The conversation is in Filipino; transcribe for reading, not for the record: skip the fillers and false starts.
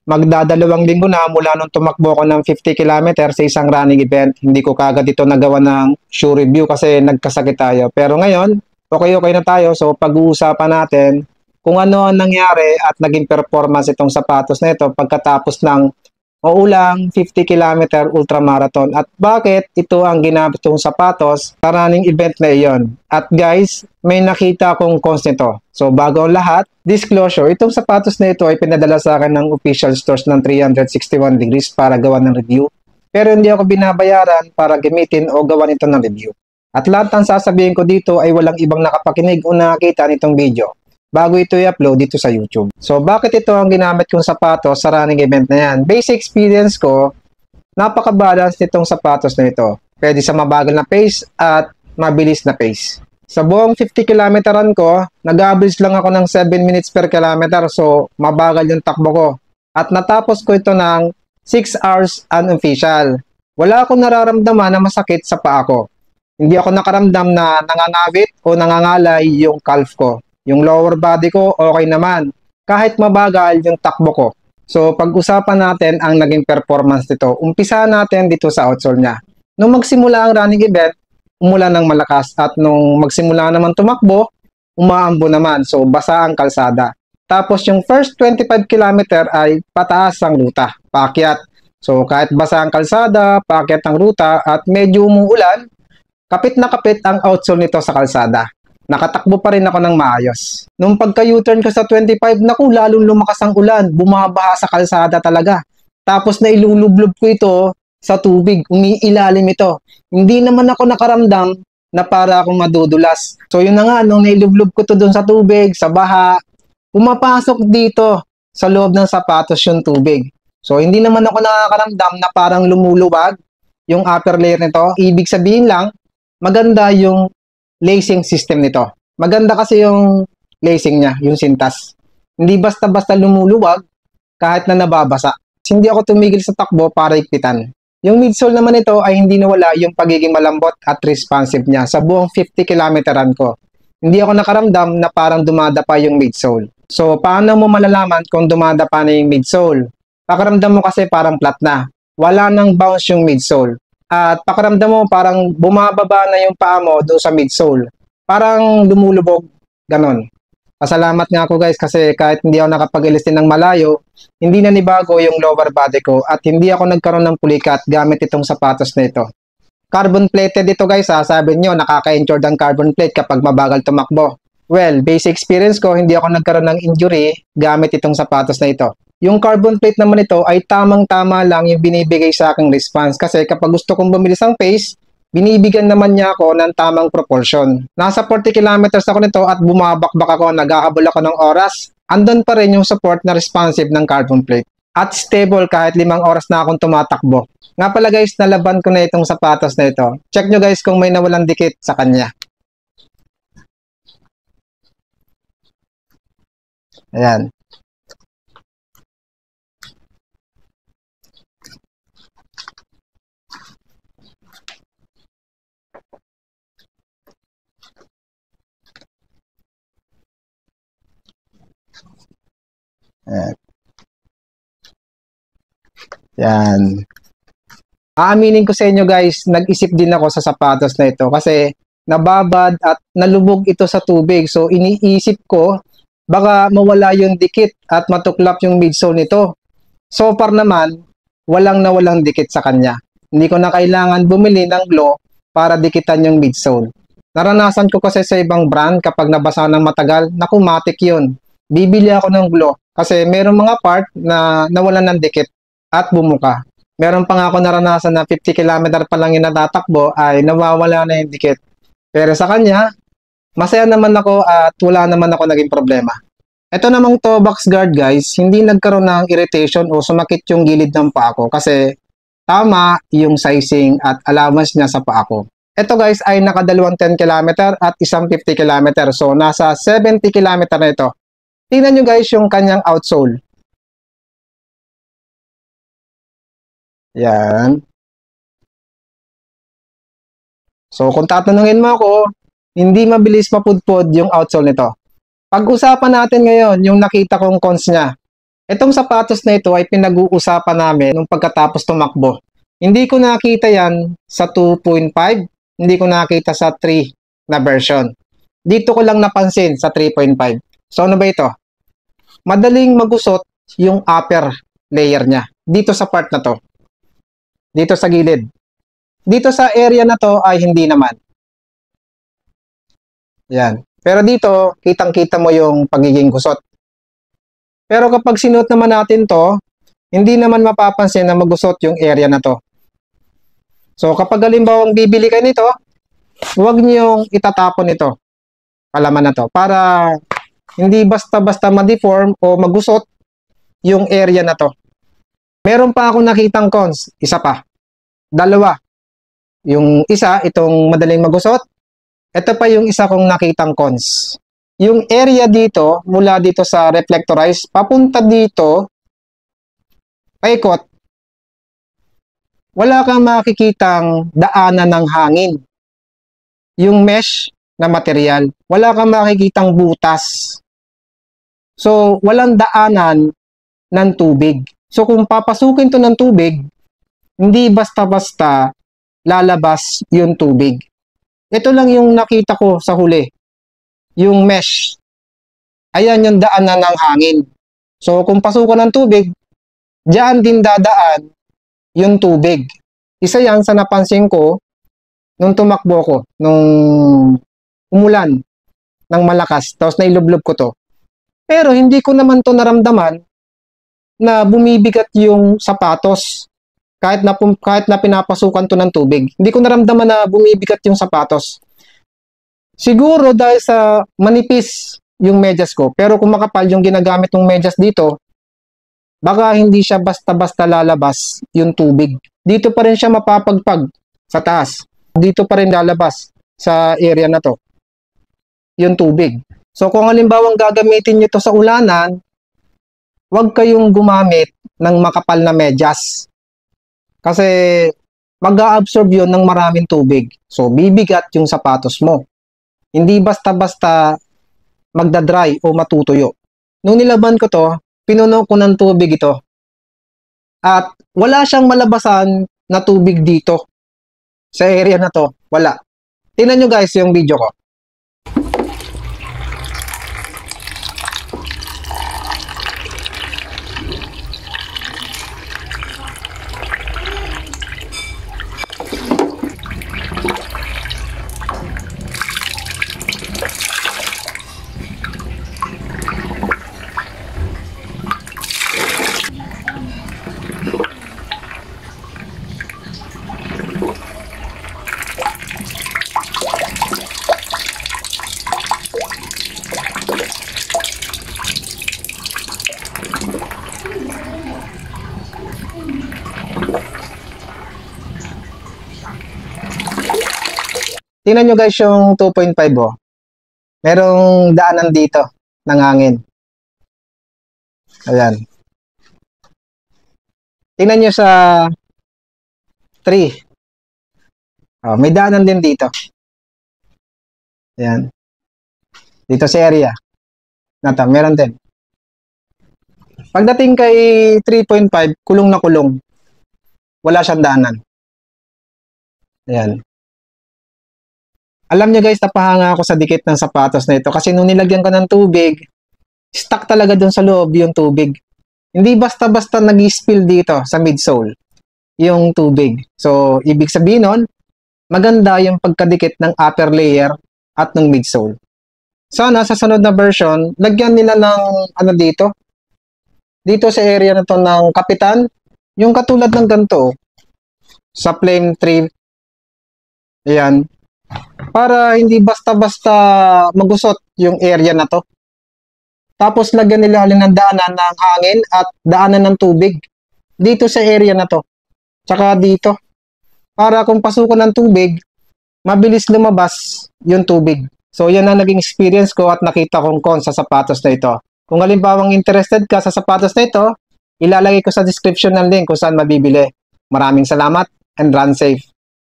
Magdadalawang linggo na mula nung tumakbo ko ng 50 kilometer sa isang running event. Hindi ko kagad ito nagawa ng shoe review kasi nagkasakit tayo. Pero ngayon, okay na tayo. So pag-uusapan natin kung ano ang nangyari at naging performance itong sapatos na ito pagkatapos ng maulang 50 kilometer ultramarathon at bakit ito ang ginamit kong sapatos sa running event na iyon. At guys, may nakita akong cons nito. So bago ang lahat, disclosure, itong sapatos na ito ay pinadala sa akin ng official stores ng 361 degrees para gawa ng review. Pero hindi ako binabayaran para gamitin o gawan ito ng review. At lahat ng sasabihin ko dito ay walang ibang nakapakinig o nakakita nitong video bago ito i-upload dito sa YouTube. So, bakit ito ang ginamit kong sapatos sa running event na yan? Basic experience ko, napaka-balance nitong sapatos na ito. Pwede sa mabagal na pace at mabilis na pace. Sa buong 50 kilometeran ko, nag-average lang ako ng 7 minutes per kilometer. So, mabagal yung takbo ko. At natapos ko ito ng 6 hours unofficial. Wala akong nararamdaman na masakit sa paa ko. Hindi ako nakaramdam na nangangawit o nangangalay yung calf ko. Yung lower body ko, okay naman. Kahit mabagal yung takbo ko. So, pag-usapan natin ang naging performance nito. Umpisa natin dito sa outsole niya. Nung magsimula ang running event, umulan ng malakas. At nung magsimula naman tumakbo, umaambo naman. So, basa ang kalsada. Tapos, yung first 25 kilometer ay pataas ang ruta, paakyat. So, kahit basa ang kalsada, paakyat ang ruta, at medyo umuulan, kapit na kapit ang outsole nito sa kalsada. Nakatakbo pa rin ako ng maayos. Nung pagka-U-turn ko sa 25, naku, lalong lumakas ang ulan. Bumabaha sa kalsada talaga. Tapos na ilulublob ko ito sa tubig. Umiilalim ito. Hindi naman ako nakaramdam na para akong madudulas. So yun na nga, nung nailublob ko to dun sa tubig, sa baha, pumapasok dito sa loob ng sapatos yung tubig. So hindi naman ako nakakaramdam na parang lumuluwag yung upper layer nito. Ibig sabihin lang, maganda yung lacing system nito. Maganda kasi yung lacing niya, yung sintas. Hindi basta-basta lumuluwag kahit na nababasa. Hindi ako tumigil sa takbo para ikpitan. Yung midsole naman nito ay hindi nawala yung pagiging malambot at responsive niya sa buong 50 kilometeran ko. Hindi ako nakaramdam na parang dumadapa yung midsole. So, paano mo malalaman kung dumadapa na yung midsole? Pakiramdam mo kasi parang flat na. Wala nang bounce yung midsole. At pakiramdam mo parang bumababa na yung paa mo doon sa midsole. Parang lumulubog, ganon. Pasalamat nga ako guys kasi kahit hindi ako nakapag-ilis din ng malayo, hindi na nibago yung lower body ko at hindi ako nagkaroon ng pulikat gamit itong sapatos na ito. Carbon plated ito guys ha, sabi nyo nakaka-injure ang carbon plate kapag mabagal tumakbo. Well, basic experience ko, hindi ako nagkaroon ng injury gamit itong sapatos na ito. Yung carbon plate naman ito ay tamang-tama lang yung binibigay sa aking response kasi kapag gusto kong bumilis ang pace, binibigyan naman niya ako ng tamang proportion. Nasa 40 kilometers ako nito at bumabakbak ako, naghahabol ako ng oras. Andun pa rin yung support na responsive ng carbon plate. At stable kahit 5 oras na akong tumatakbo. Nga pala guys, nalaban ko na itong sapatos na ito. Check nyo guys kung may nawalang dikit sa kanya. Ayan. Yan. Aaminin ko sa inyo guys, nag-isip din ako sa sapatos na ito kasi nababad at nalubog ito sa tubig. So iniisip ko, baka mawala yung dikit at matuklap yung midsole nito. So far naman, walang dikit sa kanya. Hindi ko na kailangan bumili ng glue para dikitan yung midsole. Naranasan ko kasi sa ibang brand kapag nabasa ng matagal, naku, matik yun. Bibili ako ng glue kasi merong mga part na nawalan ng dikit at bumuka. Meron pa nga ako naranasan na 50 km pa lang yung natatakbo ay nawawala na yung dikit. Pero sa kanya, masaya naman ako at wala naman ako naging problema. Ito namang toe box guard guys, hindi nagkaroon ng irritation o sumakit yung gilid ng paa ko kasi tama yung sizing at allowance niya sa paa ko. Ito guys ay nakadalawang 10 km at isang 50 km. So nasa 70 km na ito. Tingnan nyo guys yung kanyang outsole. Yan. So kung tatanungin mo ako, hindi mabilis mapudpod yung outsole nito. Pag-usapan natin ngayon yung nakita kong cons niya. Itong sapatos na ito ay pinag-uusapan namin nung pagkatapos tumakbo. Hindi ko nakita yan sa 2.5, hindi ko nakita sa 3 na version. Dito ko lang napansin sa 3.5. So ano ba ito? Madaling magusot yung upper layer niya. Dito sa part na to. Dito sa gilid. Dito sa area na to ay hindi naman. Yan. Pero dito, kitang-kita mo yung pagiging gusot. Pero kapag sinuot naman natin to, hindi naman mapapansin na magusot yung area na to. So kapag halimbawang bibili kayo nito, huwag niyong itatapon ito. Palaman na to. Para hindi basta-basta ma-deform o magusot yung area na to. Meron pa akong nakitang cons. Isa pa. Dalawa. Yung isa, itong madaling magusot. Ito pa yung isa kong nakitang cons. Yung area dito, mula dito sa reflectorize, papunta dito, paikot, wala kang makikitang daanan ng hangin. Yung mesh na material, wala kang makikitang butas. So, walang daanan ng tubig. So, kung papasukin to ng tubig, hindi basta-basta lalabas yung tubig. Ito lang yung nakita ko sa huli. Yung mesh. Ayan yung daanan ng hangin. So, kung pasukan ng tubig, diyan din dadaan yung tubig. Isa yan sa napansin ko nung tumakbo ko, nung umulan ng malakas, tapos nailublob ko to. Pero hindi ko naman to naramdaman na bumibigat yung sapatos kahit na pinapasukan to ng tubig. Hindi ko naramdaman na bumibigat yung sapatos. Siguro dahil sa manipis yung medyas ko, pero kung makapal yung ginagamit ng medyas dito, baka hindi siya basta-basta lalabas yung tubig. Dito pa rin siya mapapagpag sa taas. Dito pa rin lalabas sa area na to yung tubig. So kung halimbawang gagamitin nyo to sa ulanan, huwag kayong gumamit ng makapal na medyas. Kasi mag-a-absorb yun ng maraming tubig. So bibigat yung sapatos mo. Hindi basta-basta magdadry o matutuyo. Nung nilaban ko to, pinuno ko ng tubig ito. At wala siyang malabasan na tubig dito. Sa area na to, wala. Tingnan nyo guys yung video ko. Tingnan nyo guys yung 2.5 oh. Merong daanan dito ng hangin. Ayan. Tingnan nyo sa 3. Oh, may daanan din dito. Ayan. Dito sa area. Nata, meron din. Pagdating kay 3.5, kulong na kulong. Wala siyang daanan. Ayan. Alam niyo guys, napahanga ako sa dikit ng sapatos na ito kasi nung nilagyan ko ng tubig, stuck talaga dun sa loob yung tubig. Hindi basta-basta nag-spill dito sa midsole yung tubig. So, ibig sabihin nun, maganda yung pagkadikit ng upper layer at ng midsole. Sana sa sunod na version, lagyan nila ng ano dito. Dito sa area na to ng kapitan, yung katulad ng ganito, sa plane 3. Ayan. Para hindi basta-basta magusot yung area na to. Tapos lagyan nila ng daanan ng hangin at daanan ng tubig dito sa area na to. Tsaka dito. Para kung pasukan ng tubig, mabilis lumabas yung tubig. So yan ang naging experience ko at nakita kong cons sa sapatos na ito. Kung halimbawang interested ka sa sapatos na ito, ilalagay ko sa description ng link kung saan mabibili. Maraming salamat and run safe.